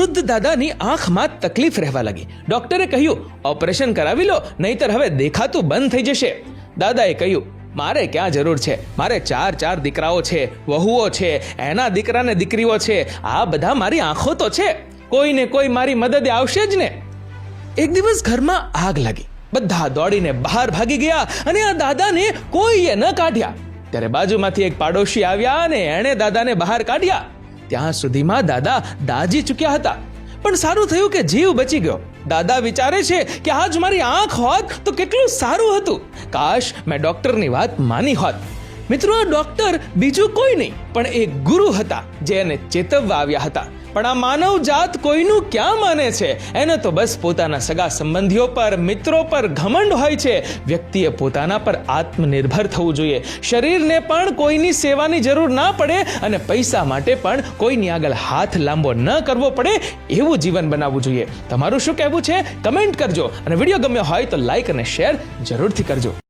વૃદ્ધ દાદાની આંખમાં તકલીફ રહેવા લાગી. ડોક્ટરે કહ્યું, ઓપરેશન કરાવી લો, નહીતર હવે દેખાતું બંધ થઈ જશે. દાદાએ કહ્યું, મારે ક્યાં જરૂર છે, મારે ચાર દીકરાઓ છે, વહુઓ છે, એના દીકરા ને દીકરીઓ છે, આ બધા મારી આંખો તો છે, કોઈને કોઈ મારી મદદે આવશે જ ને. એક દિવસ ઘરમાં આગ લાગી. બધા દોડીને બહાર ભાગી ગયા અને આ દાદાને કોઈએ ન કાઢ્યા. ત્યારે બાજુમાંથી એક પાડોશી આવ્યા અને એણે દાદાને બહાર કાઢ્યા. ત્યાં સુધીમાં દાદા દાજી ચૂક્યા હતા, પણ સારું થયું કે જીવ બચી ગયો. દાદા વિચારે છે કે આજ મારી આંખ હોત તો કેટલું સારું હતું, કાશ મેં ડોક્ટરની વાત માની હોત. મિત્રો, આ ડોક્ટર બીજું કોઈ નહીં પણ એક ગુરુ હતા જે એને ચેતવવા આવ્યા હતા. પણ આ માનવ જાત કોઈનું ક્યાં માને છે? એને તો બસ પોતાના સગા સંબંધીઓ પર, મિત્રો પર ઘમંડ હોય છે. વ્યક્તિએ પોતાના પર આત્મનિર્ભર થવું જોઈએ. શરીરને પણ કોઈની સેવાની જરૂર ના પડે અને પૈસા માટે પણ કોઈની આગળ હાથ લાંબો ન કરવો પડે, એવું જીવન બનાવવું જોઈએ. તમારું શું કહેવું છે? કમેન્ટ કરજો અને વિડીયો ગમ્યો હોય તો લાઈક અને શેર જરૂરથી કરજો.